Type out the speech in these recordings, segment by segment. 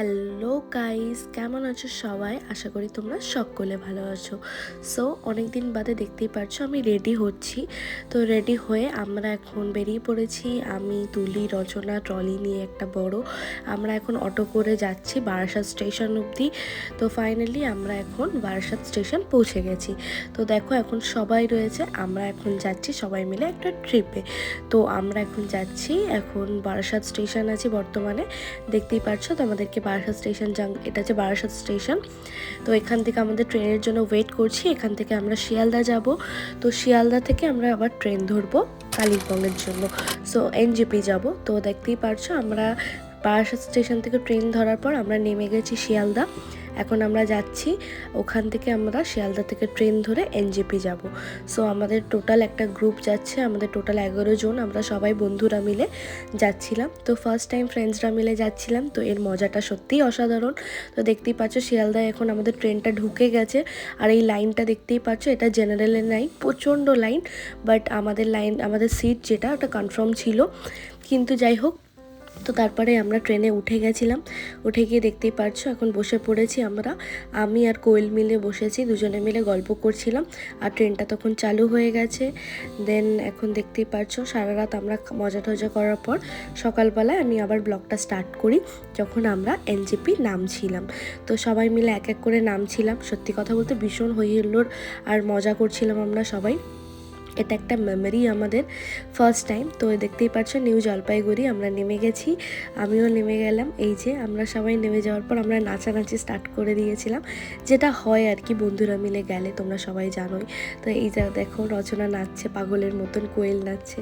Hello guys, কেমন আছো সবাই? আশা করি তোমরা সকলে ভালো আছো। সো অনেক দিন বাদে দেখতেই পারছো আমি রেডি হচ্ছি। তো রেডি হয়ে আমরা এখন বেরিয়ে পড়েছি। আমি তুলি, রচনা ট্রলি নিয়ে একটা বড়। আমরা এখন অটো করে যাচ্ছি বারাসাত স্টেশন অবধি। তো ফাইনালি আমরা এখন বারাসাত স্টেশন পৌঁছে গেছি। তো দেখো এখন সবাই রয়েছে, আমরা এখন যাচ্ছি সবাই মিলে একটা ট্রিপে। তো আমরা এখন যাচ্ছি, এখন বারাসাত স্টেশন আছে বর্তমানে, দেখতেই পারছো। তো আমাদেরকে বারাসাত স্টেশন এটা হচ্ছে বারাসাত স্টেশন। তো এখান থেকে আমাদের ট্রেনের জন্য ওয়েট করছি। এখান থেকে আমরা শিয়ালদা যাব। তো শিয়ালদা থেকে আমরা আবার ট্রেন ধরবো কালিম্পংয়ের জন্য। সো এনজেপি যাব। তো দেখতেই পারছো আমরা বারাসাত স্টেশন থেকে ট্রেন ধরার পর আমরা নেমে গেছি শিয়ালদা। এখন আমরা যাচ্ছি, ওখান থেকে আমরা শিয়ালদা থেকে ট্রেন ধরে এনজেপি যাব। সো আমাদের টোটাল একটা গ্রুপ যাচ্ছে, আমাদের টোটাল 11 জন, আমরা সবাই বন্ধুরা মিলে যাচ্ছিলাম। তো ফার্স্ট টাইম ফ্রেন্ডসরা মিলে যাচ্ছিলাম, তো এর মজাটা সত্যিই অসাধারণ। তো দেখতেই পাচ্ছ শিয়ালদায় এখন আমাদের ট্রেনটা ঢুকে গেছে। আর এই লাইনটা দেখতেই পাচ্ছ, এটা জেনারেলের লাইন, প্রচণ্ড লাইন। বাট আমাদের সিট যেটা ওটা কনফার্ম ছিল, কিন্তু যাই হোক। তো তারপরে আমরা ট্রেনে উঠে গেছিলাম। উঠে গিয়ে দেখতেই পারছো এখন বসে পড়েছি আমরা। আমি আর কোয়েল মিলে বসেছি, দুজনে মিলে গল্প করছিলাম। আর ট্রেনটা তখন চালু হয়ে গেছে। দেন এখন দেখতেই পারছো সারা রাত আমরা মজা টজা করার পর সকালবেলায় আমি আবার ব্লগটা স্টার্ট করি, যখন আমরা এনজেপি নামছিলাম। তো সবাই মিলে এক এক করে নামছিলাম। সত্যি কথা বলতে ভীষণ হই হুল্লোড় আর মজা করছিলাম আমরা সবাই। এটা একটা মেমোরি আমাদের, ফার্স্ট টাইম। তো দেখতেই পাচ্ছ নিউ জলপাইগুড়ি আমরা নেমে গেছি, আমিও নেমে গেলাম। এই যে আমরা সবাই নেমে যাওয়ার পর আমরা নাচানাচি স্টার্ট করে দিয়েছিলাম, যেটা হয় আর কি বন্ধুরা মিলে গেলে, তোমরা সবাই জানোই। তো এই যে দেখো রচনা নাচছে পাগলের মতন, কোয়েল নাচছে,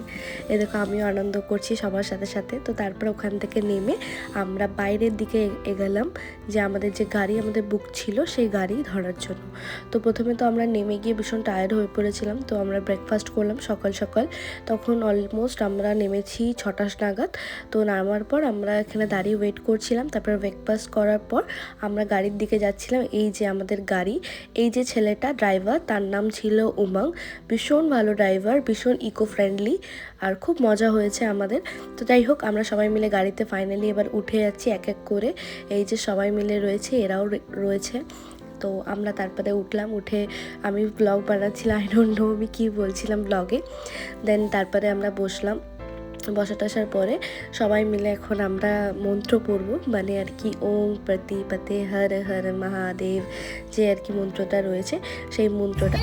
এ দেখো আমিও আনন্দ করছি সবার সাথে সাথে। তো তারপর ওখান থেকে নেমে আমরা বাইরের দিকে এগোলাম, যে আমাদের যে গাড়ি আমাদের বুক ছিল সেই গাড়ি ধরার জন্য। তো প্রথমে তো আমরা নেমে গিয়ে ভীষণ টায়ার্ড হয়ে পড়েছিলাম। তো আমরা ব্রেকফাস্ট করলাম সকাল সকাল। তখন অলমোস্ট আমরা নেমেছি 6টা নাগাদ। তো নামার পর আমরা এখানে দাঁড়িয়ে ওয়েট করছিলাম। তারপর ব্রেকফাস্ট করার পর আমরা গাড়ির দিকে যাচ্ছিলাম। এই যে আমাদের গাড়ি, এই যে ছেলেটা ড্রাইভার, তার নাম ছিল উমাং। ভীষণ ভালো ড্রাইভার, ভীষণ ইকো ফ্রেন্ডলি, আর খুব মজা হয়েছে আমাদের। তো যাই হোক আমরা সবাই মিলে গাড়িতে ফাইনালি এবার উঠে যাচ্ছি এক এক করে। এই যে সবাই মিলে রয়েছে, এরাও রয়েছে। তো আমরা তারপরে উঠলাম, উঠে আমি ব্লগ বানাচ্ছিলাম, আই ডোন্ট নো আমি কী বলছিলাম ব্লগে। দেন তারপরে আমরা বসলাম, বসাটাসার পরে সবাই মিলে এখন আমরা মন্ত্র পড়ব, মানে আর কি ওম প্রতিপতে হর হর মহাদেব, যে আর কি মন্ত্রটা রয়েছে সেই মন্ত্রটা।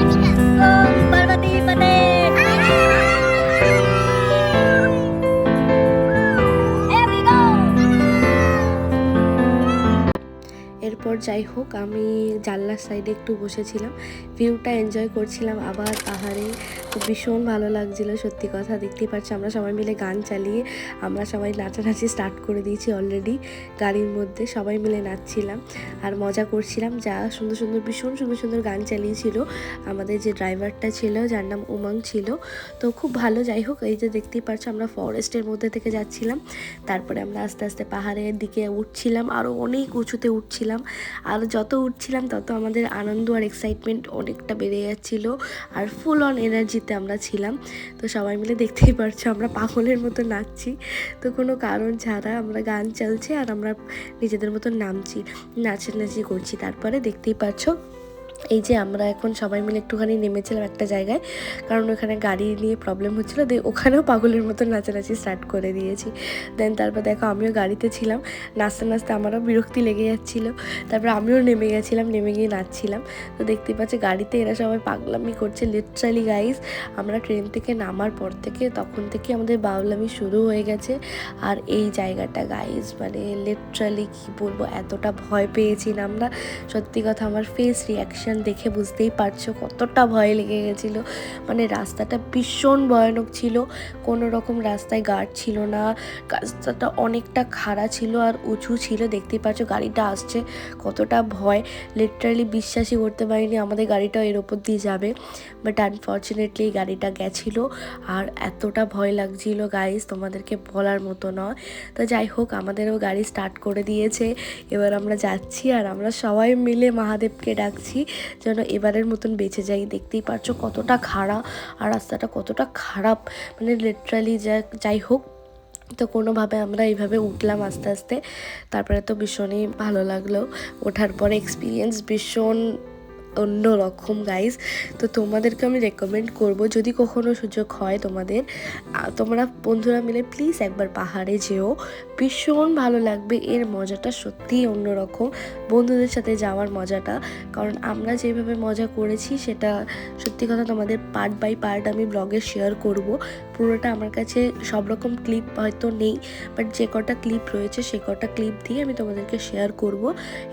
এরপর যাই হোক আমি জানলার সাইডে একটু বসেছিলাম, ভিউটা এনজয় করছিলাম, আবার পাহাড়ে। তো ভীষণ ভালো লাগছিলো সত্যি কথা। দেখতেই পাচ্ছি আমরা সবাই মিলে গান চালিয়ে আমরা সবাই নাচানাচি স্টার্ট করে দিয়েছি অলরেডি। গাড়ির মধ্যে সবাই মিলে নাচছিলাম আর মজা করছিলাম। যা সুন্দর সুন্দর, ভীষণ সুন্দর সুন্দর গান চালিয়েছিল আমাদের যে ড্রাইভারটা ছিল, যার নাম উমং ছিল। তো খুব ভালো। যাই হোক এই যে দেখতেই পাচ্ছ আমরা ফরেস্টের মধ্যে থেকে যাচ্ছিলাম। তারপরে আমরা আস্তে আস্তে পাহাড়ের দিকে উঠছিলাম, আরও অনেক উঁচুতে উঠছিলাম। আর যত উঠছিলাম তত আমাদের আনন্দ আর এক্সাইটমেন্ট অনেকটা বেড়ে যাচ্ছিলো, আর ফুল অন এনার্জিতে আমরা ছিলাম। তো সবাই মিলে দেখতেই পারছো আমরা পাগলের মতো নাচছি। তো কোনো কারণ ছাড়া আমরা গান চলছে আর আমরা নিজেদের মতো নাচানাচি করছি। তারপরে দেখতেই পারছো এই যে আমরা এখন সবাই মিলে একটুখানি নেমেছিলাম একটা জায়গায়, কারণ ওখানে গাড়ি নিয়ে প্রবলেম হচ্ছিলো। ওখানেও পাগলের মতো নাচানাচি স্টার্ট করে দিয়েছি। দেন তারপর দেখো আমিও গাড়িতে ছিলাম, নাচতে নাচতে আমারও বিরক্তি লেগে যাচ্ছিলো। তারপর আমিও নেমে গেছিলাম, নেমে গিয়ে নাচছিলাম। তো দেখতেই পাচ্ছি গাড়িতে এরা সবাই পাগলামি করছে লিটারালি গাইস। আমরা ট্রেন থেকে নামার পর থেকে তখন থেকে আমাদের বাউলামি শুরু হয়ে গেছে। আর এই জায়গাটা গাইস মানে লিটারালি কী বলবো, এতটা ভয় পেয়েছি না আমরা, সত্যি কথা আমার ফেস রিয়াকশন দেখে বুঝতেই পারছো কতটা ভয় লেগে গেছিলো। মানে রাস্তাটা ভীষণ ভয়ানক ছিল, কোনো রকম রাস্তায় গার্ড ছিল না, রাস্তাটা অনেকটা খাড়া ছিল আর উঁচু ছিল। দেখতেই পাচ্ছ গাড়িটা আসছে, কতটা ভয়, লিটারালি বিশ্বাসই করতে পারিনি আমাদের গাড়িটাও এর ওপর দিয়ে যাবে। বাট আনফর্চুনেটলি গাড়িটা গেছিলো আর এতটা ভয় লাগছিল গাইস তোমাদেরকে বলার মতো নয়। তো যাই হোক আমাদেরও গাড়ি স্টার্ট করে দিয়েছে, এবার আমরা যাচ্ছি আর আমরা সবাই মিলে মহাদেবকে ডাকছি যেন এবারের মতন বেঁচে যাই। দেখতেই পারছো কতটা খাড়া আর রাস্তাটা কতটা খারাপ, মানে লিটারালি যাই হোক তো কোনোভাবে আমরা এইভাবে উঠলাম আস্তে আস্তে। তারপরে তো ভীষণই ভালো লাগলো, ওঠার পরে এক্সপিরিয়েন্স ভীষণ অন্যরকম গাইজ। তো তোমাদেরকে আমি রেকমেন্ড করব, যদি কখনো সুযোগ হয় তোমাদের, তোমরা বন্ধুরা মিলে প্লিজ একবার পাহাড়ে যেও, ভীষণ ভালো লাগবে। এর মজাটা সত্যিই অন্যরকম, বন্ধুদের সাথে যাওয়ার মজাটা। কারণ আমরা যেভাবে মজা করেছি সেটা সত্যি কথা তোমাদের পার্ট বাই পার্ট আমি ব্লগে শেয়ার করব। পুরোটা আমার কাছে সব রকম ক্লিপ হয়তো নেই, বাট যে কটা ক্লিপ রয়েছে সে কটা ক্লিপ দিয়ে আমি তোমাদেরকে শেয়ার করব।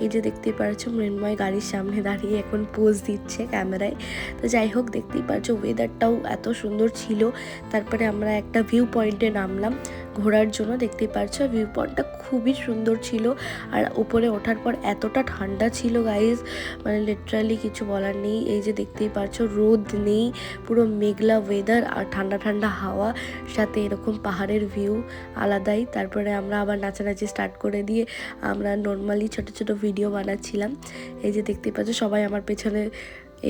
এই যে দেখতেই পাচ্ছ মৃন্ময় গাড়ির সামনে দাঁড়িয়ে এখন পোজ দিচ্ছে ক্যামেরায়। তো যাই হোক, দেখতেই পাচ্ছ ওয়েদারটাও এত সুন্দর ছিল। তারপরে আমরা একটা ভিউ পয়েন্টে নামলাম ঘোরার জন্য। দেখতেই পাচ্ছ ভিউ পয়েন্টটা খুবই সুন্দর ছিল, আর উপরে ওঠার পর এতটা ঠান্ডা ছিল গাইজ, মানে লিটারালি কিছু বলার নেই। এই যে দেখতেই পাচ্ছ রোদ নেই, পুরো মেঘলা ওয়েদার আর ঠান্ডা ঠান্ডা হাওয়া, সাথে এরকম পাহাড়ের ভিউ আলাদাই। তারপরে আমরা আবার নাচানাচি স্টার্ট করে দিয়ে আমরা নর্মালি ছোট ছোট ভিডিও বানাচ্ছিলাম। এই যে দেখতেই পাচ্ছ সবাই আমার পেছনে,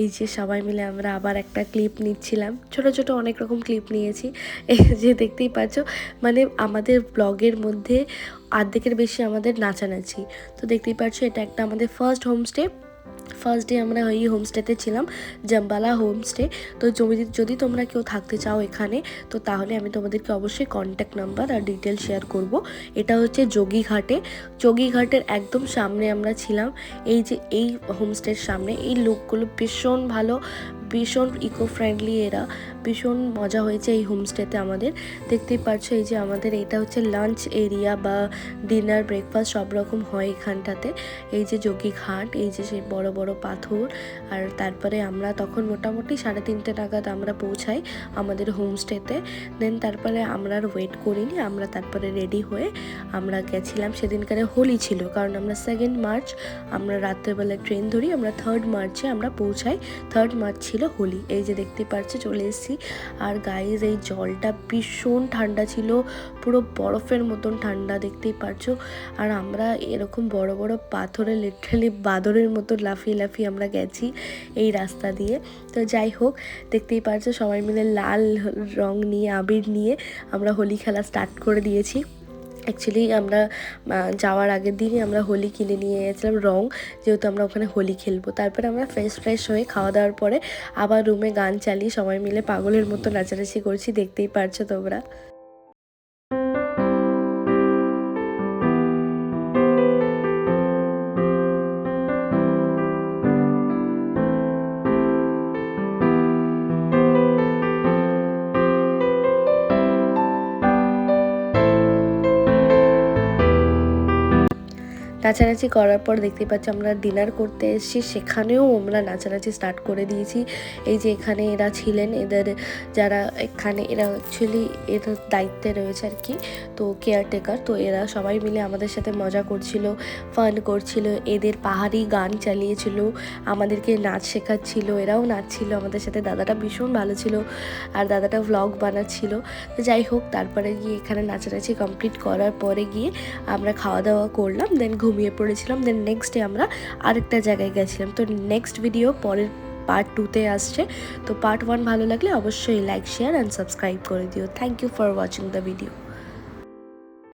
এই যে সবাই মিলে আমরা আবার একটা ক্লিপ নিচ্ছিলাম, ছোট ছোট অনেক রকম ক্লিপ নিয়েছি। এই যে দেখতেই পাচ্ছ, মানে আমাদের ব্লগের মধ্যে অর্ধেকের বেশি আমাদের নাচানাচি। তো দেখতেই পাচ্ছ এটা একটা আমাদের ফার্স্ট ডে আমরা এই হোমস্টেতে ছিলাম, জাম্বালা হোমস্টে। তো যদি তোমরা কেউ থাকতে চাও এখানে, তো তাহলে আমি তোমাদেরকে অবশ্যই কন্ট্যাক্ট নাম্বার আর ডিটেল শেয়ার করব। এটা হচ্ছে যোগীঘাটের একদম সামনে আমরা ছিলাম। এই যে এই হোমস্টের সামনে এই লোকগুলো ভীষণ ভালো, ভীষণ ইকো ফ্রেন্ডলি, এরা ভীষণ মজা হয়েছে এই হোমস্টেতে আমাদের। দেখতেই পাচ্ছ এই যে আমাদের এটা হচ্ছে লাঞ্চ এরিয়া বা ডিনার ব্রেকফাস্ট সব রকম হয় এখানটাতে। এই যে যোগীঘাট, এই যে সেই বড় বড় পাথর। আর তারপরে আমরা তখন মোটামুটি 3:30 নাগাদ আমরা পৌঁছাই আমাদের হোমস্টেতে। দেন তারপরে আমরা আর ওয়েট করিনি, আমরা তারপরে রেডি হয়ে আমরা গেছিলাম। সেদিনকারে হোলি ছিল, কারণ আমরা 2 মার্চ আমরা রাত্রেবেলা ট্রেন ধরি, আমরা 3 মার্চে আমরা পৌঁছাই। 3 মার্চ ছিল হোলি। এই যে দেখতে পাচ্ছ চলে এসেছি। আর গাইজ এই জলটা ভীষণ ঠান্ডা ছিল, পুরো বরফের মতন ঠান্ডা, দেখতেই পাচ্ছ। আর আমরা এরকম বড় বড় পাথরে লিটারালি বাদরের মতো লাফিয়ে লাফিয়ে আমরা গেছি এই রাস্তা দিয়ে। তো যাই হোক, দেখতেই পাচ্ছ সবাই মিলে লাল রং নিয়ে, আবির নিয়ে আমরা হোলি খেলা স্টার্ট করে দিয়েছি। অ্যাকচুয়ালি আমরা যাওয়ার আগের দিনই আমরা হোলি কিনে নিয়ে গেছিলাম রং, যেহেতু আমরা ওখানে হোলি খেলবো। তারপরে আমরা ফ্রেশ হয়ে খাওয়া দাওয়ার পরে আবার রুমে গান চালিয়ে সবাই মিলে পাগলের মতো নাচানাচি করছি, দেখতেই পারছো তোমরা। নাচানাচি করার পর দেখতেই পাচ্ছি আমরা ডিনার করতে এসেছি, সেখানেও আমরা নাচানাচি স্টার্ট করে দিয়েছি। এই যে এখানে এরা ছিলেন, এদের যারা এখানে এরা অ্যাকচুয়ালি এদের দায়িত্বে রয়েছে আর কি, তো কেয়ারটেকার। তো এরা সবাই মিলে আমাদের সাথে মজা করছিল, ফান করছিল, এদের পাহাড়ি গান চালিয়েছিল, আমাদেরকে নাচ শেখাচ্ছিল, এরাও নাচছিল আমাদের সাথে। দাদাটা ভীষণ ভালো ছিল, আর দাদাটা ভ্লগ বানাচ্ছিল। তো যাই হোক, তারপরে গিয়ে এখানে নাচানাচি কমপ্লিট করার পরে গিয়ে আমরা খাওয়া দাওয়া করলাম, দেন ঘুমিয়ে পড়েছিলাম। দেন নেক্সট ডে আমরা আরেকটা জায়গায় গেছিলাম। তো নেক্সট ভিডিও পরের পার্ট 2-তে আসছে। তো পার্ট 1 ভালো লাগলে অবশ্যই লাইক, শেয়ার অ্যান্ড সাবস্ক্রাইব করে দিও। Thank you for watching the video.